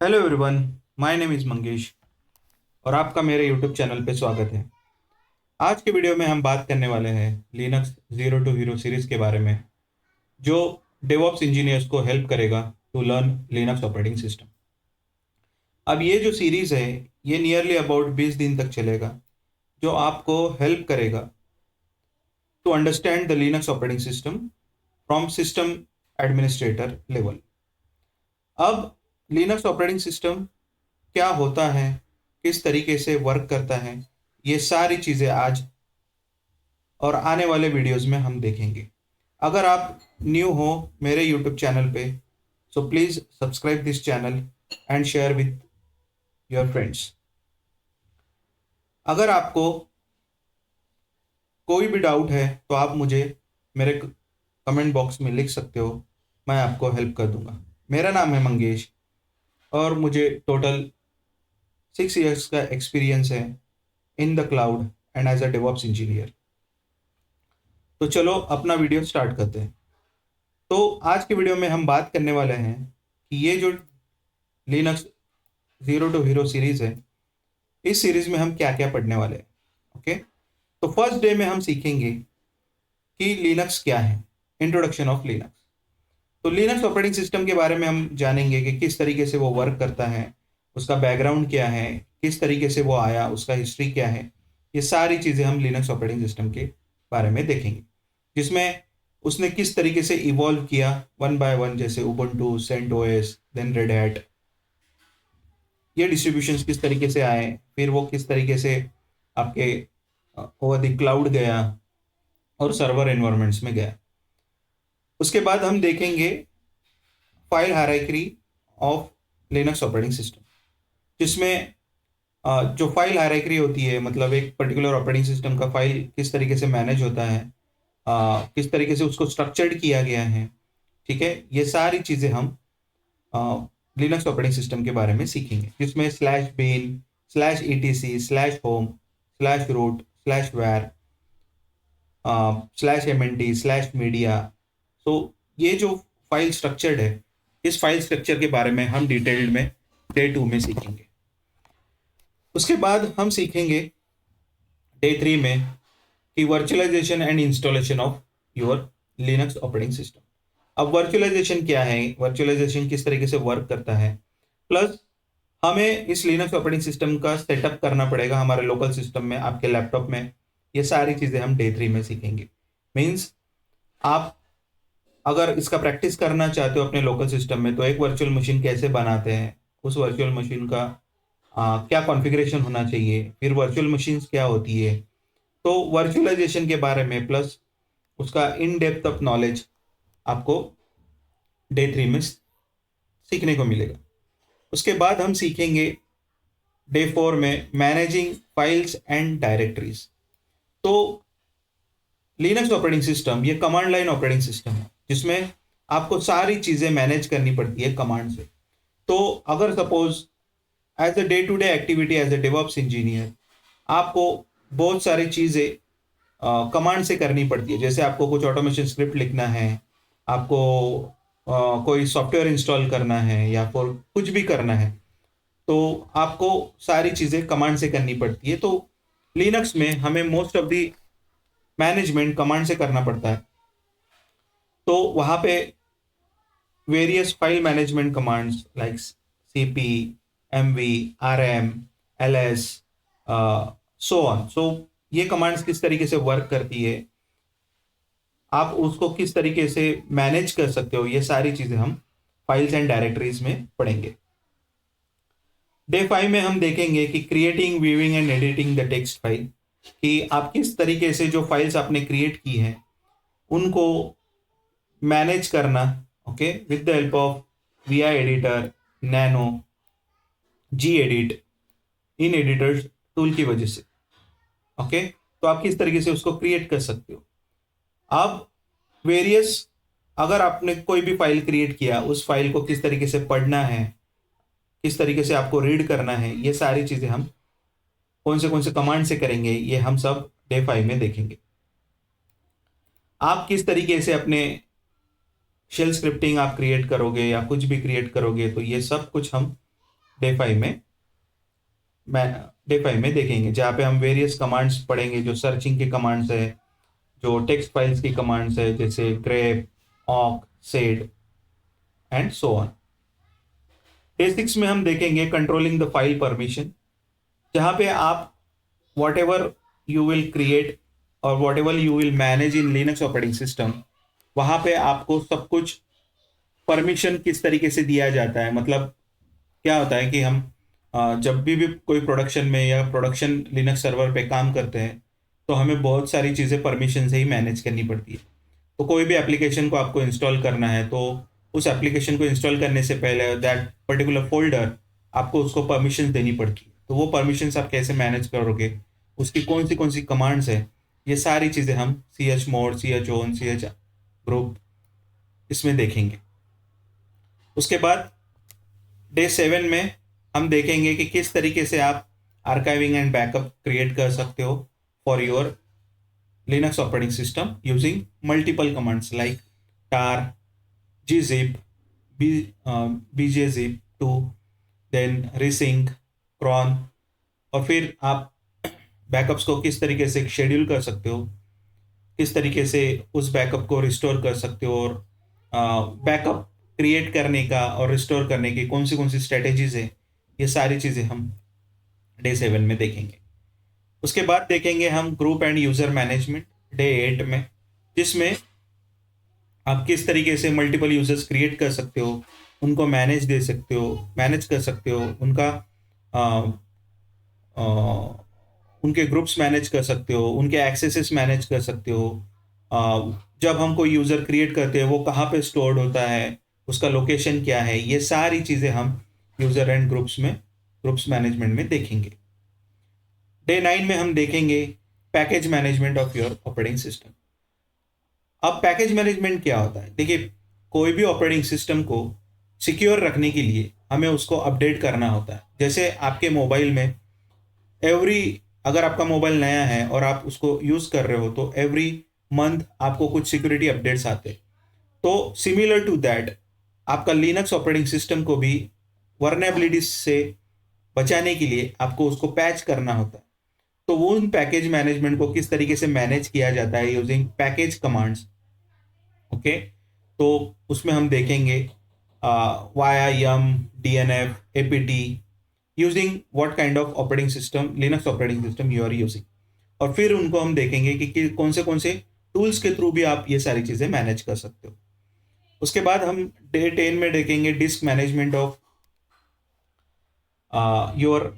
Hello everyone, my name is Mangesh और आपका मेरे यूट्यूब चैनल पे स्वागत है। आज के वीडियो में हम बात करने वाले हैं Linux zero to hero series के बारे में, जो डेवऑप्स इंजीनियर्स को हेल्प करेगा to learn Linux operating system. अब ये जो सीरीज़ है, ये नियरली अबाउट 20 दिन तक चलेगा, जो आपको हेल्प करेगा to understand the Linux operating system from system administrator level. अब लिनक्स ऑपरेटिंग सिस्टम क्या होता है, किस तरीके से वर्क करता है, ये सारी चीज़ें आज और आने वाले वीडियोस में हम देखेंगे। अगर आप न्यू हो मेरे यूट्यूब चैनल पे, so please subscribe this channel and share with your friends. अगर आपको कोई भी डाउट है तो आप मुझे मेरे कमेंट बॉक्स में लिख सकते हो, मैं आपको हेल्प कर दूंगा। मेरा नाम है मंगेश और मुझे टोटल 6 इयर्स का एक्सपीरियंस है in the cloud and as a DevOps engineer. तो चलो अपना वीडियो स्टार्ट करते हैं। तो आज के वीडियो में हम बात करने वाले हैं कि ये जो Linux zero to hero series है, इस सीरीज़ में हम क्या क्या पढ़ने वाले हैं। ओके, तो फर्स्ट डे में हम सीखेंगे कि लिनक्स क्या है, इंट्रोडक्शन ऑफ लिनक्स। तो लिनक्स ऑपरेटिंग सिस्टम के बारे में हम जानेंगे कि किस तरीके से वो वर्क करता है, उसका बैकग्राउंड क्या है, किस तरीके से वो आया, उसका हिस्ट्री क्या है। ये सारी चीज़ें हम लिनक्स ऑपरेटिंग सिस्टम के बारे में देखेंगे, जिसमें उसने किस तरीके से इवॉल्व किया वन बाय वन, जैसे Ubuntu, CentOS, then Red Hat, ये डिस्ट्रीब्यूशंस किस तरीके से आए, फिर वो किस तरीके से आपके ओवर द क्लाउड गया और सर्वर एनवायरनमेंट्स में गया। उसके बाद हम देखेंगे file hierarchy of Linux operating system, जिसमें जो फाइल हायरार्की होती है, मतलब एक पर्टिकुलर ऑपरेटिंग सिस्टम का फाइल किस तरीके से मैनेज होता है, किस तरीके से उसको स्ट्रक्चर्ड किया गया है। ठीक है, ये सारी चीज़ें हम लिनक्स ऑपरेटिंग सिस्टम के बारे में सीखेंगे, जिसमें slash bin, slash E T C, slash home, slash root, slash var, slash M N T, slash media. तो ये जो फाइल स्ट्रक्चर्ड है, इस फाइल स्ट्रक्चर के बारे में हम डिटेल्ड में डे 2 में सीखेंगे। उसके बाद हम सीखेंगे डे 3 में कि virtualization and installation of your Linux operating system. अब वर्चुअलाइजेशन क्या है, वर्चुअलाइजेशन किस तरीके से वर्क करता है, प्लस हमें इस लिनक्स ऑपरेटिंग सिस्टम का सेटअप करना पड़ेगा हमारे लोकल सिस्टम में, आपके लैपटॉप में। ये सारी चीज़ें हम डे 3 में सीखेंगे। मीन्स आप अगर इसका प्रैक्टिस करना चाहते हो अपने लोकल सिस्टम में, तो एक वर्चुअल मशीन कैसे बनाते हैं, उस वर्चुअल मशीन का क्या कॉन्फ़िगरेशन होना चाहिए, फिर वर्चुअल मशीन्स क्या होती है, तो वर्चुअलाइजेशन के बारे में प्लस उसका इन डेप्थ ऑफ नॉलेज आपको डे 3 में सीखने को मिलेगा। उसके बाद हम सीखेंगे डे 4 में मैनेजिंग फाइल्स एंड डायरेक्टरीज। तो लिनक्स ऑपरेटिंग सिस्टम ये कमांड लाइन ऑपरेटिंग सिस्टम है, जिसमें आपको सारी चीज़ें मैनेज करनी पड़ती है कमांड से। तो अगर suppose as a day to day activity as a DevOps engineer, आपको बहुत सारी चीज़ें कमांड से करनी पड़ती है। जैसे आपको कुछ ऑटोमेशन स्क्रिप्ट लिखना है, आपको कोई सॉफ्टवेयर इंस्टॉल करना है, या फिर कुछ भी करना है, तो आपको सारी चीज़ें कमांड से करनी पड़ती है। तो लिनक्स में हमें most of the management command से करना पड़ता है। तो वहाँ पे various file management commands like CP, MV, RM, LS, so on. So ये कमांड्स किस तरीके से वर्क करती है, आप उसको किस तरीके से मैनेज कर सकते हो, ये सारी चीज़ें हम फाइल्स एंड डायरेक्टरीज में पढ़ेंगे। डे 5 में हम देखेंगे कि creating, viewing and editing the text file, कि आप किस तरीके से जो फाइल्स आपने क्रिएट की हैं उनको मैनेज करना। Okay, with the help of V I editor, nano, gedit, in editors tool की वजह से। ओके, तो आप किस तरीके से उसको क्रिएट कर सकते हो। अब वेरियस, अगर आपने कोई भी फाइल क्रिएट किया, उस फाइल को किस तरीके से पढ़ना है, किस तरीके से आपको रीड करना है, ये सारी चीज़ें हम कौन से कमांड से करेंगे, ये हम सब डे 5 में देखेंगे। आप किस तरीके से अपने शेल स्क्रिप्टिंग आप क्रिएट करोगे या कुछ भी क्रिएट करोगे, तो ये सब कुछ हम डे 5 में देखेंगे, जहाँ पे हम वेरियस कमांड्स पढ़ेंगे, जो सर्चिंग के कमांड्स है, जो टेक्स्ट फाइल्स की कमांड्स है, जैसे grep, awk, sed and so on. Day 6 में हम देखेंगे कंट्रोलिंग द फाइल परमिशन, जहाँ पे आप whatever you will create और whatever you will manage in Linux operating system, वहाँ पे आपको सब कुछ परमिशन किस तरीके से दिया जाता है। मतलब क्या होता है कि हम जब भी कोई प्रोडक्शन में या प्रोडक्शन लिनक्स सर्वर पे काम करते हैं, तो हमें बहुत सारी चीज़ें परमिशन से ही मैनेज करनी पड़ती है। तो कोई भी एप्लीकेशन को आपको इंस्टॉल करना है, तो उस एप्लीकेशन को इंस्टॉल करने से पहले दैट पर्टिकुलर फोल्डर आपको उसको परमिशन देनी पड़ती है। तो वो परमिशंस आप कैसे मैनेज करोगे, उसकी कौन सी कमांड्स है, ये सारी चीज़ें हम chmod, chown, chgroup इसमें देखेंगे। उसके बाद डे 7 में हम देखेंगे कि किस तरीके से आप आर्काइविंग एंड बैकअप क्रिएट कर सकते हो for your Linux operating system using multiple commands like tar, gzip, bjzip2, then resync, cron। और फिर आप बैकअप्स को किस तरीके से शेड्यूल कर सकते हो, किस तरीके से उस बैकअप को रिस्टोर कर सकते हो, और बैकअप क्रिएट करने का और रिस्टोर करने की कौन सी स्ट्रेटेजीज है, ये सारी चीज़ें हम डे 7 में देखेंगे। उसके बाद देखेंगे हम group end user management day 8 में, जिसमें आप किस तरीके से मल्टीपल यूजर्स क्रिएट कर सकते हो, उनको मैनेज कर सकते हो, उनके ग्रुप्स मैनेज कर सकते हो, उनके एक्सेसेस मैनेज कर सकते हो। जब हम कोई यूज़र क्रिएट करते हैं, वो कहाँ पे स्टोर्ड होता है, उसका लोकेशन क्या है, ये सारी चीज़ें हम यूज़र एंड ग्रुप्स मैनेजमेंट में देखेंगे। डे 9 में हम देखेंगे package management of your operating system. अब पैकेज मैनेजमेंट क्या होता है? देखिए, कोई भी ऑपरेटिंग सिस्टम को सिक्योर रखने के लिए हमें उसको अपडेट करना होता है। जैसे आपके मोबाइल में अगर आपका मोबाइल नया है और आप उसको यूज़ कर रहे हो, तो एवरी मंथ आपको कुछ सिक्योरिटी अपडेट्स आते हैं। तो सिमिलर टू दैट, आपका लिनक्स ऑपरेटिंग सिस्टम को भी वर्नेबिलिटीज से बचाने के लिए आपको उसको पैच करना होता है। तो वो उन पैकेज मैनेजमेंट को किस तरीके से मैनेज किया जाता है यूजिंग पैकेज कमांड्स। ओके, तो उसमें हम देखेंगे via yum, DNF, APT, using what kind of operating system, Linux operating system you are using. और फिर उनको हम देखेंगे कि कौन से टूल्स के थ्रू भी आप ये सारी चीज़ें मैनेज कर सकते हो। उसके बाद हम डे 10 में देखेंगे disc management of your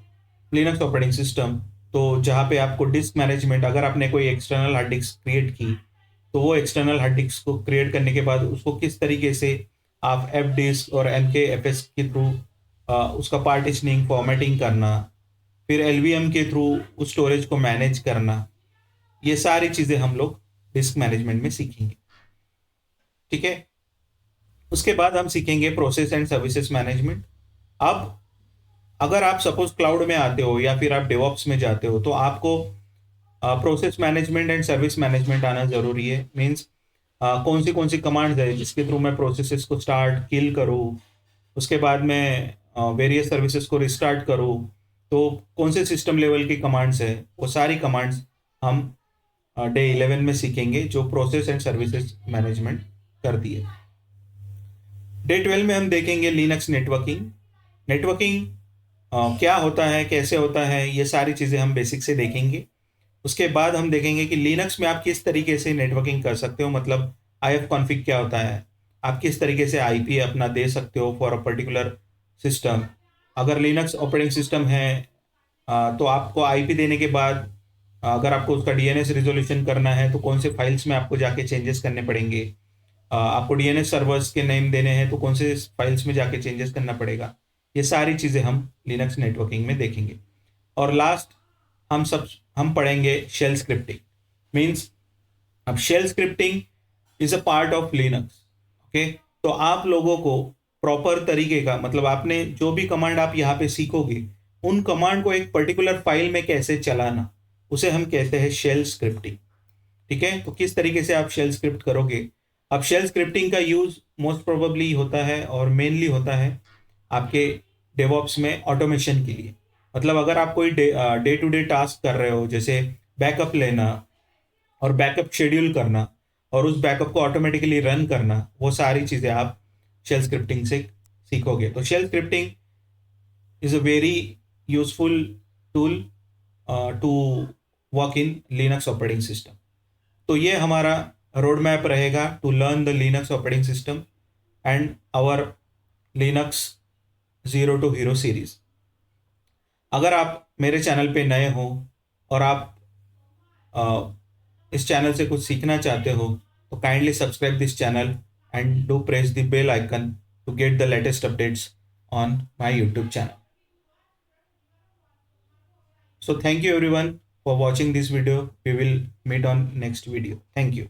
Linux operating system. तो जहाँ पे आपको डिस्क मैनेजमेंट, अगर आपने कोई एक्सटर्नल हार्ड डिस्क क्रिएट की, तो वो एक्सटर्नल हार्ड डिस्क को क्रिएट करने के बाद उसको किस तरीके से आप एफ डिस्क और MKFS के थ्रू उसका पार्टीशनिंग, फॉर्मेटिंग करना, फिर LVM के थ्रू उस स्टोरेज को मैनेज करना, ये सारी चीज़ें हम लोग डिस्क मैनेजमेंट में सीखेंगे। ठीक है, उसके बाद हम सीखेंगे प्रोसेस एंड सर्विसेज मैनेजमेंट। अब अगर आप सपोज क्लाउड में आते हो या फिर आप डेवऑप्स में जाते हो, तो आपको process management and service management आना ज़रूरी है। मीन्स कौन सी कमांड्स है जिसके थ्रू मैं प्रोसेसेस को स्टार्ट किल करूँ, उसके बाद मैं वेरियस सर्विसेज को रिस्टार्ट करूँ, तो कौन से सिस्टम लेवल की कमांड्स है, वो सारी कमांड्स हम डे 11 में सीखेंगे, जो प्रोसेस एंड सर्विसेज मैनेजमेंट करती है। डे 12 में हम देखेंगे लिनक्स नेटवर्किंग क्या होता है, कैसे होता है, ये सारी चीज़ें हम बेसिक से देखेंगे। उसके बाद हम देखेंगे कि लिनक्स में आप किस तरीके से नेटवर्किंग कर सकते हो, मतलब IF कॉन्फ़िग क्या होता है, आप किस तरीके से IP अपना दे सकते हो फॉर अ पर्टिकुलर सिस्टम। अगर लिनक्स ऑपरेटिंग सिस्टम है तो आपको IP देने के बाद अगर आपको उसका DNS रिजोल्यूशन करना है, तो कौन से फाइल्स में आपको जाके चेंजेस करने पड़ेंगे, आपको DNS सर्वर्स के नेम देने हैं तो कौन से फाइल्स में जाके चेंजेस करना पड़ेगा, ये सारी चीज़ें हम लिनक्स नेटवर्किंग में देखेंगे। और लास्ट हम पढ़ेंगे शेल स्क्रिप्टिंग। मीन्स अब shell scripting is a part of Linux. Okay, तो आप लोगों को प्रॉपर तरीके का, मतलब आपने जो भी कमांड आप यहाँ पे सीखोगे, उन कमांड को एक पर्टिकुलर फाइल में कैसे चलाना, उसे हम कहते हैं शेल स्क्रिप्टिंग। ठीक है, तो किस तरीके से आप शेल स्क्रिप्ट करोगे। अब शेल स्क्रिप्टिंग का यूज मोस्ट प्रोबेबली होता है और मेनली होता है आपके डेवऑप्स में ऑटोमेशन के लिए। मतलब अगर आप कोई डे टू डे टास्क कर रहे हो, जैसे बैकअप लेना और बैकअप शेड्यूल करना और उस बैकअप को ऑटोमेटिकली रन करना, वो सारी चीज़ें आप शेल स्क्रिप्टिंग से सीखोगे। तो shell scripting is a very useful tool to work in Linux operating system. तो ये हमारा रोड मैप रहेगा to learn the Linux operating system and our Linux zero to hero series. अगर आप मेरे चैनल पे नए हो और आप इस चैनल से कुछ सीखना चाहते हो, तो kindly subscribe this channel and do press the bell icon to get the latest updates on my YouTube channel. So thank you everyone for watching this video. We will meet on next video. Thank you.